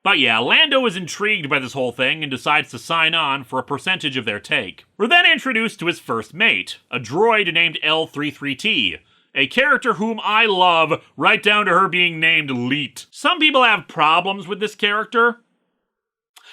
But yeah, Lando is intrigued by this whole thing and decides to sign on for a percentage of their take. We're then introduced to his first mate, a droid named L33T, a character whom I love, right down to her being named Leet. Some people have problems with this character.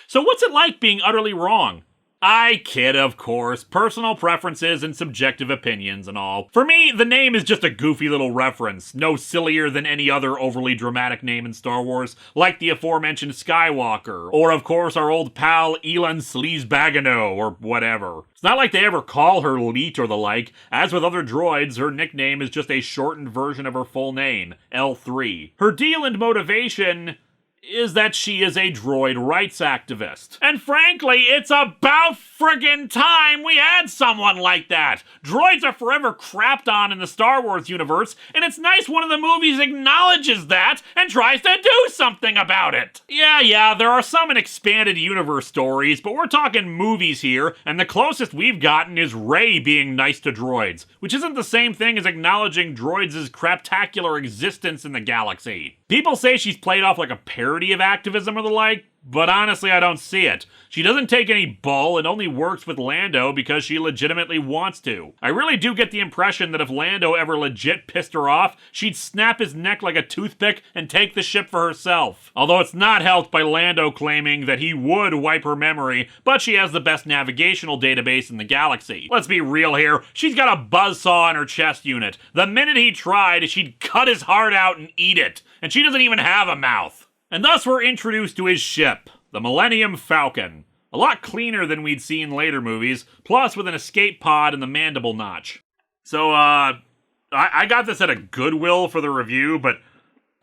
So what's it like being utterly wrong? I kid, of course. Personal preferences and subjective opinions and all. For me, the name is just a goofy little reference, no sillier than any other overly dramatic name in Star Wars, like the aforementioned Skywalker, or of course our old pal Elan Sleazebagano, or whatever. It's not like they ever call her Leet or the like. As with other droids, her nickname is just a shortened version of her full name, L3. Her deal and motivation is that she is a droid rights activist. And frankly, it's about friggin' time we had someone like that. Droids are forever crapped on in the Star Wars universe, and it's nice one of the movies acknowledges that and tries to do something about it. Yeah, there are some in expanded universe stories, but we're talking movies here, and the closest we've gotten is Rey being nice to droids, which isn't the same thing as acknowledging droids' craptacular existence in the galaxy. People say she's played off like a parody of activism or the like, but honestly I don't see it. She doesn't take any bull and only works with Lando because she legitimately wants to. I really do get the impression that if Lando ever legit pissed her off, she'd snap his neck like a toothpick and take the ship for herself. Although it's not helped by Lando claiming that he would wipe her memory, but she has the best navigational database in the galaxy. Let's be real here, she's got a buzzsaw in her chest unit. The minute he tried, she'd cut his heart out and eat it. And she doesn't even have a mouth. And thus we're introduced to his ship, the Millennium Falcon. A lot cleaner than we'd see in later movies, plus with an escape pod and the mandible notch. So, I got this at a Goodwill for the review, but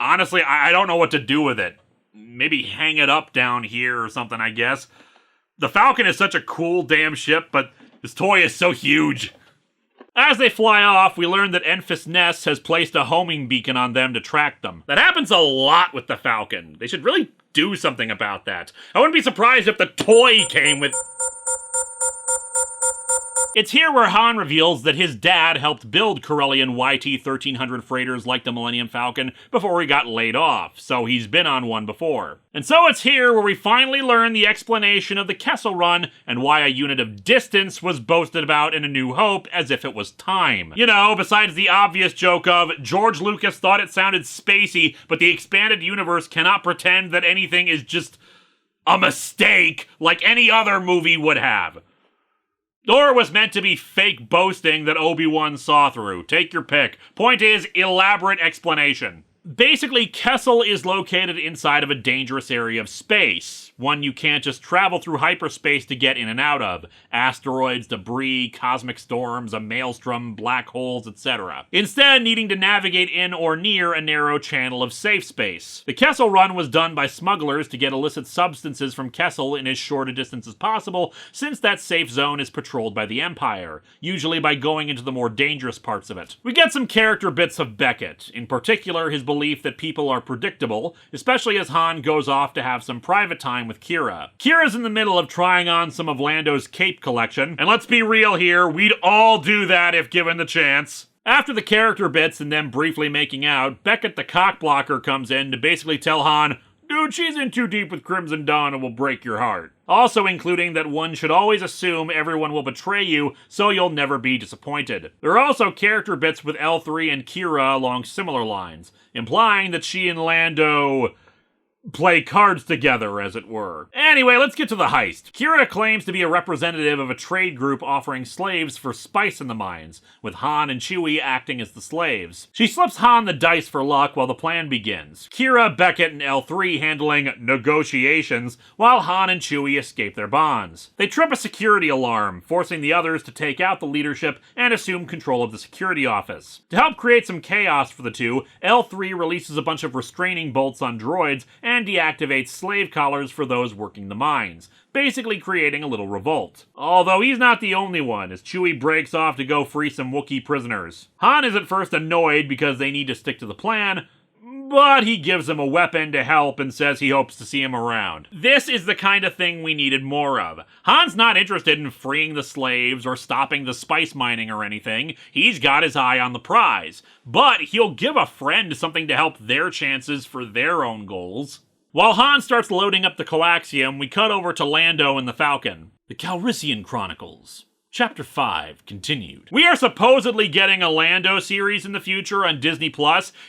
honestly, I don't know what to do with it. Maybe hang it up down here or something, I guess. The Falcon is such a cool damn ship, but this toy is so huge. As they fly off, we learn that Enfys Nest has placed a homing beacon on them to track them. That happens a lot with the Falcon. They should really do something about that. I wouldn't be surprised if the toy came with... It's here where Han reveals that his dad helped build Corellian YT-1300 freighters like the Millennium Falcon before he got laid off, so he's been on one before. And so it's here where we finally learn the explanation of the Kessel Run and why a unit of distance was boasted about in A New Hope as if it was time. You know, besides the obvious joke of George Lucas thought it sounded spacey, but the expanded universe cannot pretend that anything is just a mistake like any other movie would have. Or it was meant to be fake boasting that Obi-Wan saw through. Take your pick. Point is, elaborate explanation. Basically, Kessel is located inside of a dangerous area of space, one you can't just travel through hyperspace to get in and out of. Asteroids, debris, cosmic storms, a maelstrom, black holes, etc. Instead, needing to navigate in or near a narrow channel of safe space. The Kessel Run was done by smugglers to get illicit substances from Kessel in as short a distance as possible, since that safe zone is patrolled by the Empire, usually by going into the more dangerous parts of it. We get some character bits of Beckett, in particular his belief that people are predictable, especially as Han goes off to have some private time with Kira. Kira's in the middle of trying on some of Lando's cape collection, and let's be real here, we'd all do that if given the chance. After the character bits and them briefly making out, Beckett the cockblocker comes in to basically tell Han, dude, she's in too deep with Crimson Dawn and will break your heart. Also including that one should always assume everyone will betray you, so you'll never be disappointed. There are also character bits with L3 and Kira along similar lines, implying that she and Lando play cards together, as it were. Anyway, let's get to the heist. Kira claims to be a representative of a trade group offering slaves for spice in the mines, with Han and Chewie acting as the slaves. She slips Han the dice for luck while the plan begins. Kira, Beckett, and L3 handling negotiations, while Han and Chewie escape their bonds. They trip a security alarm, forcing the others to take out the leadership and assume control of the security office. To help create some chaos for the two, L3 releases a bunch of restraining bolts on droids and deactivates slave collars for those working the mines, basically creating a little revolt. Although he's not the only one, as Chewie breaks off to go free some Wookiee prisoners. Han is at first annoyed because they need to stick to the plan, but he gives him a weapon to help and says he hopes to see him around. This is the kind of thing we needed more of. Han's not interested in freeing the slaves or stopping the spice mining or anything. He's got his eye on the prize. But he'll give a friend something to help their chances for their own goals. While Han starts loading up the coaxium, we cut over to Lando and the Falcon. The Calrissian Chronicles. Chapter 5, continued. We are supposedly getting a Lando series in the future on Disney+.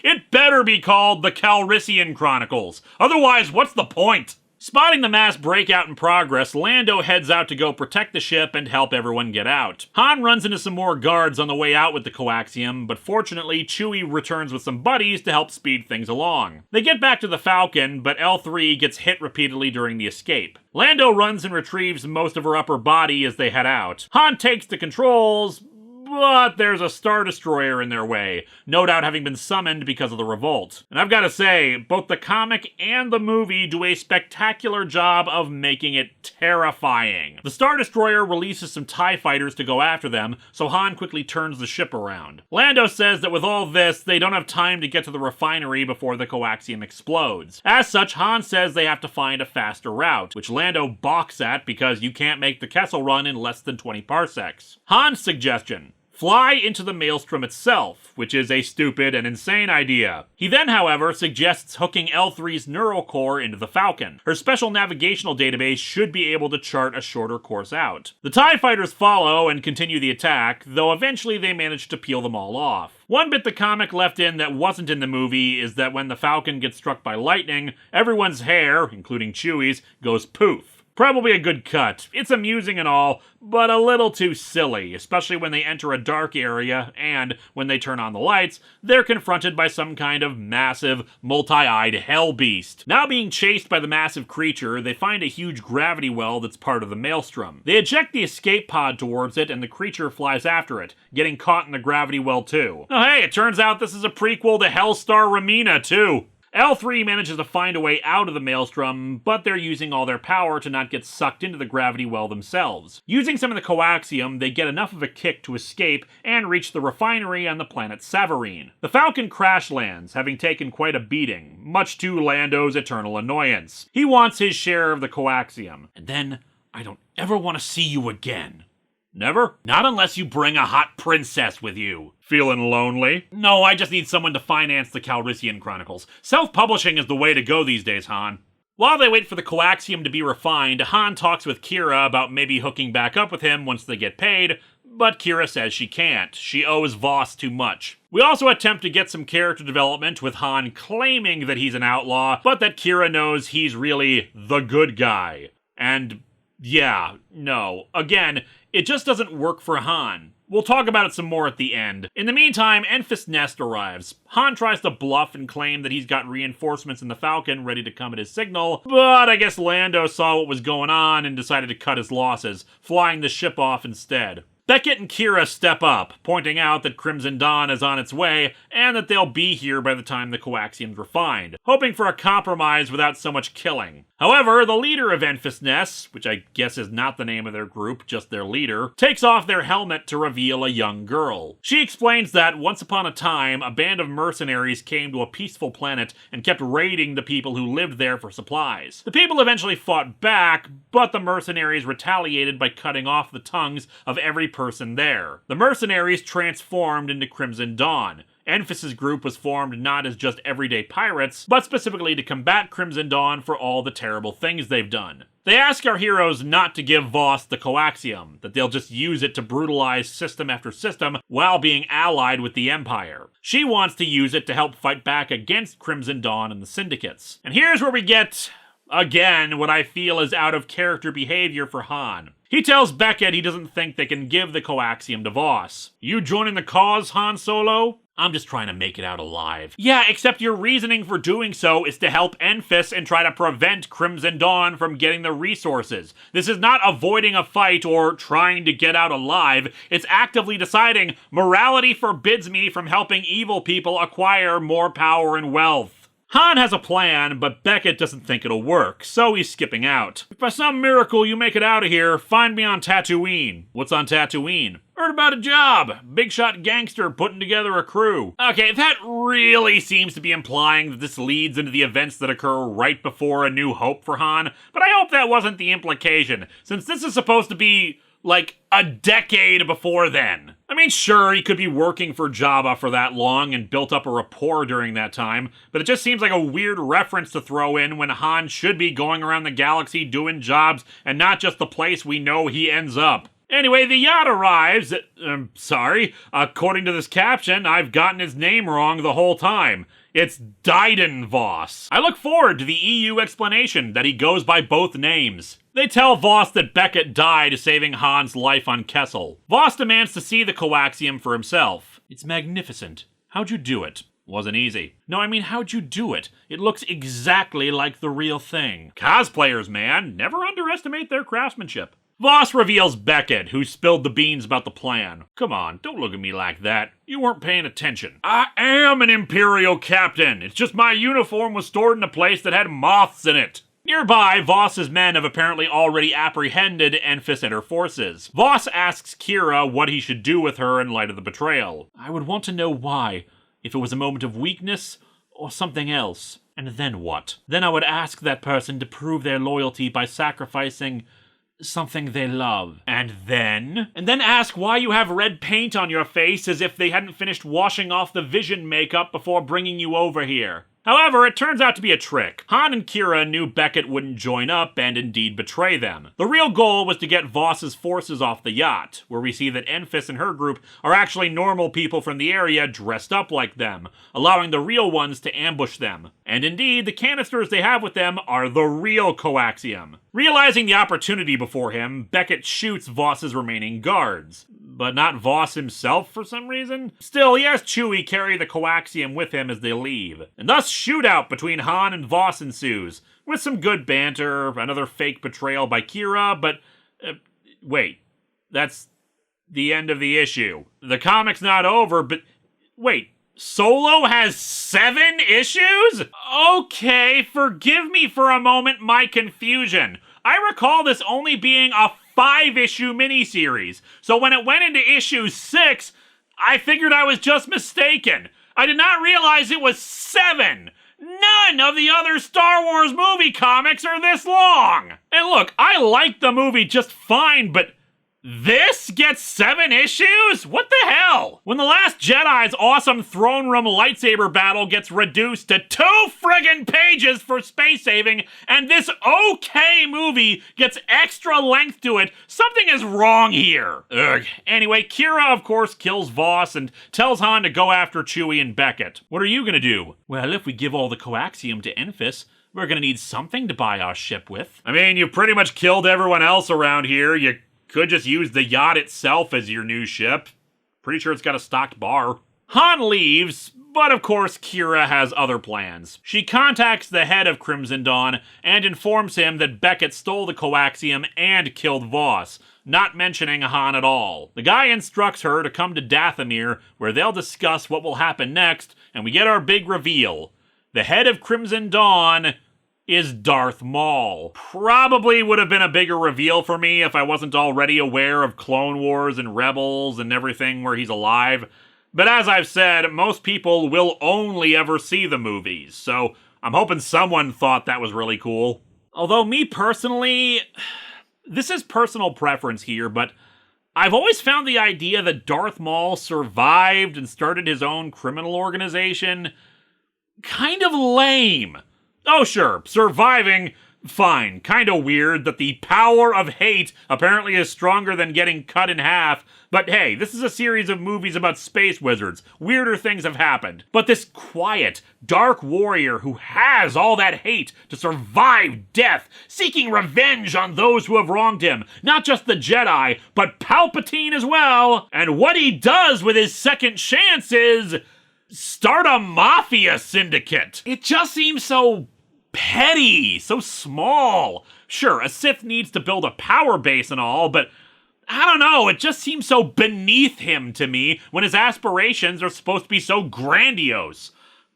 It better be called The Calrissian Chronicles. Otherwise, what's the point? Spotting the mass breakout in progress, Lando heads out to go protect the ship and help everyone get out. Han runs into some more guards on the way out with the coaxium, but fortunately, Chewie returns with some buddies to help speed things along. They get back to the Falcon, but L3 gets hit repeatedly during the escape. Lando runs and retrieves most of her upper body as they head out. Han takes the controls, but there's a Star Destroyer in their way, no doubt having been summoned because of the revolt. And I've got to say, both the comic and the movie do a spectacular job of making it terrifying. The Star Destroyer releases some TIE fighters to go after them, so Han quickly turns the ship around. Lando says that with all this, they don't have time to get to the refinery before the coaxium explodes. As such, Han says they have to find a faster route, which Lando balks at because you can't make the Kessel Run in less than 20 parsecs. Han's suggestion: fly into the maelstrom itself, which is a stupid and insane idea. He then, however, suggests hooking L3's neural core into the Falcon. Her special navigational database should be able to chart a shorter course out. The TIE fighters follow and continue the attack, though eventually they manage to peel them all off. One bit the comic left in that wasn't in the movie is that when the Falcon gets struck by lightning, everyone's hair, including Chewie's, goes poof. Probably a good cut. It's amusing and all, but a little too silly, especially when they enter a dark area and, when they turn on the lights, they're confronted by some kind of massive, multi-eyed hell beast. Now being chased by the massive creature, they find a huge gravity well that's part of the maelstrom. They eject the escape pod towards it and the creature flies after it, getting caught in the gravity well too. Oh hey, it turns out this is a prequel to Hellstar Ramina too. L3 manages to find a way out of the maelstrom, but they're using all their power to not get sucked into the gravity well themselves. Using some of the coaxium, they get enough of a kick to escape and reach the refinery on the planet Savareen. The Falcon crash lands, having taken quite a beating, much to Lando's eternal annoyance. He wants his share of the coaxium. And then, I don't ever want to see you again. Never? Not unless you bring a hot princess with you. Feeling lonely? No, I just need someone to finance the Calrissian Chronicles. Self-publishing is the way to go these days, Han. While they wait for the coaxium to be refined, Han talks with Kira about maybe hooking back up with him once they get paid, but Kira says she can't. She owes Voss too much. We also attempt to get some character development with Han claiming that he's an outlaw, but that Kira knows he's really the good guy. And yeah, no. Again, it just doesn't work for Han. We'll talk about it some more at the end. In the meantime, Enfys Nest arrives. Han tries to bluff and claim that he's got reinforcements in the Falcon ready to come at his signal, but I guess Lando saw what was going on and decided to cut his losses, flying the ship off instead. Beckett and Kira step up, pointing out that Crimson Dawn is on its way, and that they'll be here by the time the coaxium's refined, hoping for a compromise without so much killing. However, the leader of Enfys Nest, which I guess is not the name of their group, just their leader, takes off their helmet to reveal a young girl. She explains that, once upon a time, a band of mercenaries came to a peaceful planet and kept raiding the people who lived there for supplies. The people eventually fought back, but the mercenaries retaliated by cutting off the tongues of every person there. The mercenaries transformed into Crimson Dawn. Enfys' group was formed not as just everyday pirates, but specifically to combat Crimson Dawn for all the terrible things they've done. They ask our heroes not to give Voss the coaxium, that they'll just use it to brutalize system after system while being allied with the Empire. She wants to use it to help fight back against Crimson Dawn and the syndicates. And here's where we get, again, what I feel is out of character behavior for Han. He tells Beckett he doesn't think they can give the coaxium to Voss. You joining the cause, Han Solo? I'm just trying to make it out alive. Yeah, except your reasoning for doing so is to help Enfys and try to prevent Crimson Dawn from getting the resources. This is not avoiding a fight or trying to get out alive. It's actively deciding morality forbids me from helping evil people acquire more power and wealth. Han has a plan, but Beckett doesn't think it'll work, so he's skipping out. If by some miracle you make it out of here, find me on Tatooine. What's on Tatooine? Heard about a job. Big shot gangster putting together a crew. Okay, that really seems to be implying that this leads into the events that occur right before A New Hope for Han, but I hope that wasn't the implication, since this is supposed to be like a decade before then. I mean, sure, he could be working for Jabba for that long and built up a rapport during that time, but it just seems like a weird reference to throw in when Han should be going around the galaxy doing jobs and not just the place we know he ends up. Anyway, the yacht arrives according to this caption, I've gotten his name wrong the whole time. It's Dyden Voss. I look forward to the EU explanation that he goes by both names. They tell Voss that Beckett died saving Han's life on Kessel. Voss demands to see the coaxium for himself. It's magnificent. How'd you do it? Wasn't easy. No, I mean, how'd you do it? It looks exactly like the real thing. Cosplayers, man. Never underestimate their craftsmanship. Voss reveals Beckett, who spilled the beans about the plan. Come on, don't look at me like that. You weren't paying attention. I am an Imperial captain. It's just my uniform was stored in a place that had moths in it. Nearby, Voss's men have apparently already apprehended Enfys and her forces. Voss asks Kira what he should do with her in light of the betrayal. I would want to know why. If it was a moment of weakness, or something else. And then what? Then I would ask that person to prove their loyalty by sacrificing something they love. And then ask why you have red paint on your face as if they hadn't finished washing off the vision makeup before bringing you over here. However, it turns out to be a trick. Han and Kira knew Beckett wouldn't join up and indeed betray them. The real goal was to get Voss's forces off the yacht, where we see that Enfys and her group are actually normal people from the area dressed up like them, allowing the real ones to ambush them. And indeed, the canisters they have with them are the real coaxium. Realizing the opportunity before him, Beckett shoots Voss's remaining guards. But not Voss himself for some reason? Still, he has Chewie carry the coaxium with him as they leave. And thus, shootout between Han and Voss ensues, with some good banter, another fake betrayal by Kira, but wait, that's the end of the issue. The comic's not over, but wait, Solo has 7 issues? Okay, forgive me for a moment my confusion. I recall this only being a 5-issue miniseries, so when it went into issue 6, I figured I was just mistaken. I did not realize it was 7! None of the other Star Wars movie comics are this long! And look, I like the movie just fine, but this gets 7 issues? What the hell? When The Last Jedi's awesome throne room lightsaber battle gets reduced to 2 friggin' pages for space saving, and this okay movie gets extra length to it, something is wrong here. Ugh. Anyway, Kira, of course, kills Voss and tells Han to go after Chewie and Beckett. What are you gonna do? Well, if we give all the coaxium to Enfys, we're gonna need something to buy our ship with. I mean, you pretty much killed everyone else around here. You could just use the yacht itself as your new ship. Pretty sure it's got a stocked bar. Han leaves, but of course Kira has other plans. She contacts the head of Crimson Dawn and informs him that Beckett stole the coaxium and killed Voss, not mentioning Han at all. The guy instructs her to come to Dathomir, where they'll discuss what will happen next, and we get our big reveal. The head of Crimson Dawn is Darth Maul. Probably would have been a bigger reveal for me if I wasn't already aware of Clone Wars and Rebels and everything where he's alive. But as I've said, most people will only ever see the movies, so I'm hoping someone thought that was really cool. Although me personally, this is personal preference here, but I've always found the idea that Darth Maul survived and started his own criminal organization kind of lame. Oh sure, surviving, fine. Kinda weird that the power of hate apparently is stronger than getting cut in half, but hey, this is a series of movies about space wizards. Weirder things have happened. But this quiet, dark warrior who has all that hate to survive death, seeking revenge on those who have wronged him, not just the Jedi, but Palpatine as well, and what he does with his second chance is start a mafia syndicate. It just seems so petty, so small. Sure, a Sith needs to build a power base and all, but I don't know, it just seems so beneath him to me when his aspirations are supposed to be so grandiose.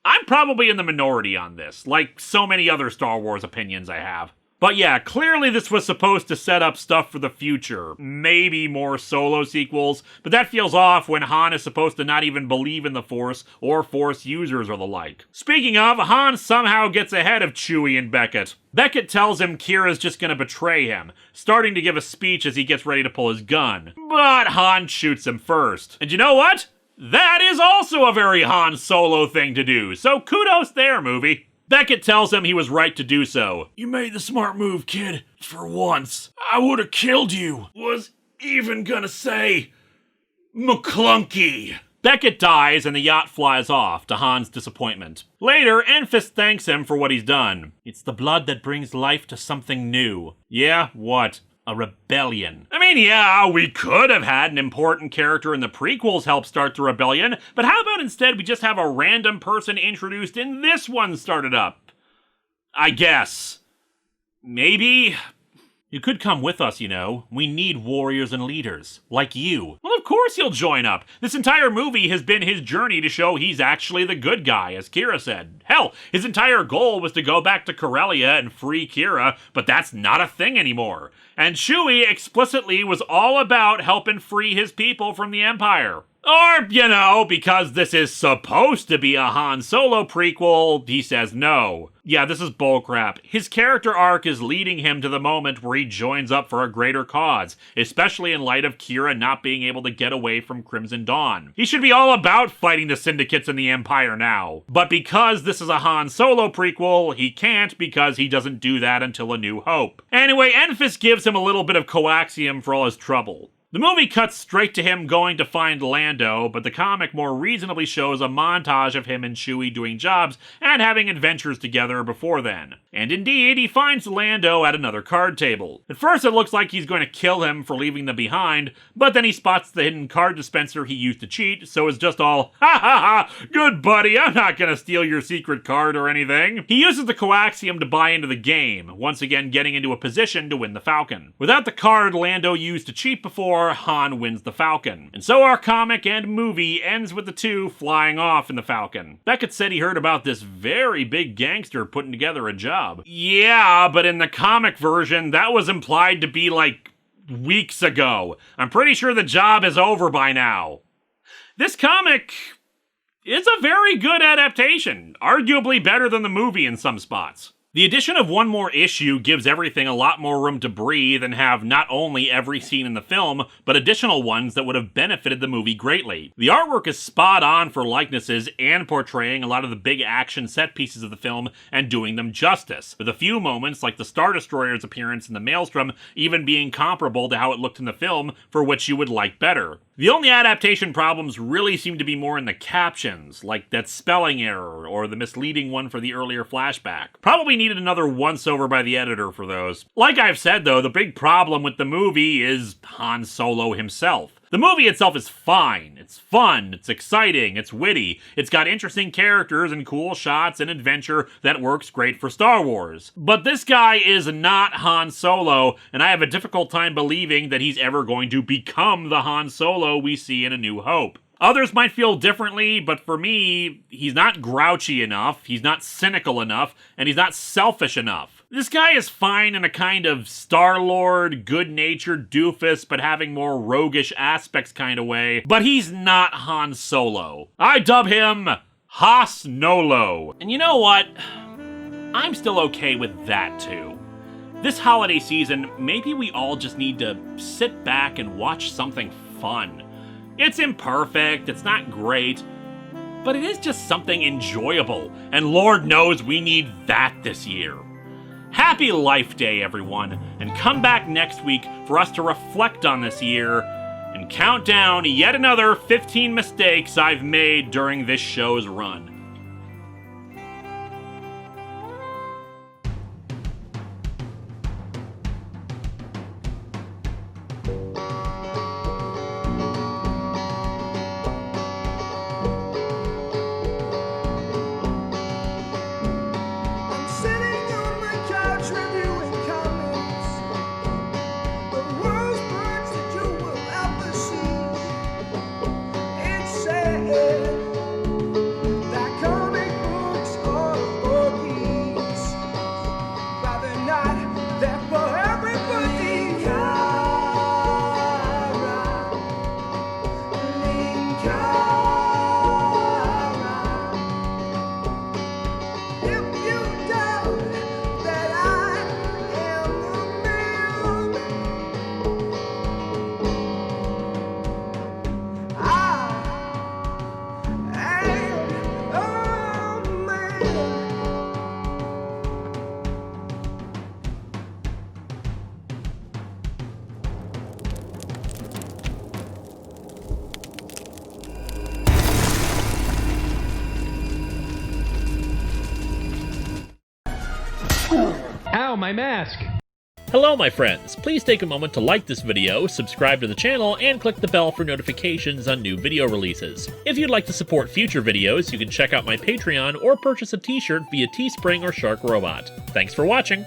I'm probably in the minority on this, like so many other Star Wars opinions I have. But yeah, clearly this was supposed to set up stuff for the future. Maybe more Solo sequels, but that feels off when Han is supposed to not even believe in the Force or Force users or the like. Speaking of, Han somehow gets ahead of Chewie and Beckett. Beckett tells him Kira's just gonna betray him, starting to give a speech as he gets ready to pull his gun. But Han shoots him first. And you know what? That is also a very Han Solo thing to do, so kudos there, movie. Beckett tells him he was right to do so. You made the smart move, kid. For once. I would have killed you. Was even gonna say McClunky. Beckett dies and the yacht flies off, to Han's disappointment. Later, Enfys thanks him for what he's done. It's the blood that brings life to something new. Yeah, what? A rebellion. I mean, yeah, we could have had an important character in the prequels help start the rebellion, but how about instead we just have a random person introduced in this one started up? I guess. Maybe? You could come with us, you know. We need warriors and leaders. Like you. Well, of course he'll join up. This entire movie has been his journey to show he's actually the good guy, as Kira said. Hell, his entire goal was to go back to Corellia and free Kira, but that's not a thing anymore. And Chewie explicitly was all about helping free his people from the Empire. Or, you know, because this is supposed to be a Han Solo prequel, he says no. Yeah, this is bullcrap. His character arc is leading him to the moment where he joins up for a greater cause, especially in light of Kira not being able to get away from Crimson Dawn. He should be all about fighting the syndicates and the Empire now. But because this is a Han Solo prequel, he can't because he doesn't do that until A New Hope. Anyway, Enfys gives him a little bit of coaxium for all his trouble. The movie cuts straight to him going to find Lando, but the comic more reasonably shows a montage of him and Chewie doing jobs and having adventures together before then. And indeed, he finds Lando at another card table. At first it looks like he's going to kill him for leaving them behind, but then he spots the hidden card dispenser he used to cheat, so it's just all, ha ha ha, good buddy, I'm not gonna steal your secret card or anything. He uses the coaxium to buy into the game, once again getting into a position to win the Falcon. Without the card Lando used to cheat before, Han wins the Falcon. And so our comic and movie ends with the two flying off in the Falcon. Beckett said he heard about this very big gangster putting together a job. Yeah, but in the comic version, that was implied to be like weeks ago. I'm pretty sure the job is over by now. This comic is a very good adaptation, arguably better than the movie in some spots. The addition of one more issue gives everything a lot more room to breathe and have not only every scene in the film, but additional ones that would have benefited the movie greatly. The artwork is spot on for likenesses and portraying a lot of the big action set pieces of the film and doing them justice, with a few moments like the Star Destroyer's appearance in the Maelstrom even being comparable to how it looked in the film, for which you would like better. The only adaptation problems really seem to be more in the captions, like that spelling error or the misleading one for the earlier flashback. Probably needed another once-over by the editor for those. Like I've said though, the big problem with the movie is Han Solo himself. The movie itself is fine. It's fun, it's exciting, it's witty, it's got interesting characters and cool shots and adventure that works great for Star Wars. But this guy is not Han Solo, and I have a difficult time believing that he's ever going to become the Han Solo we see in A New Hope. Others might feel differently, but for me, he's not grouchy enough, he's not cynical enough, and he's not selfish enough. This guy is fine in a kind of Star-Lord, good-natured doofus, but having more roguish aspects kind of way, but he's not Han Solo. I dub him Has Nolo. And you know what? I'm still okay with that too. This holiday season, maybe we all just need to sit back and watch something fun. It's imperfect, it's not great, but it is just something enjoyable, and Lord knows we need that this year. Happy Life Day, everyone, and come back next week for us to reflect on this year and count down yet another 15 mistakes I've made during this show's run. That my mask! Hello my friends, please take a moment to like this video, subscribe to the channel, and click the bell for notifications on new video releases. If you'd like to support future videos, you can check out my Patreon or purchase a t-shirt via Teespring or Shark Robot. Thanks for watching!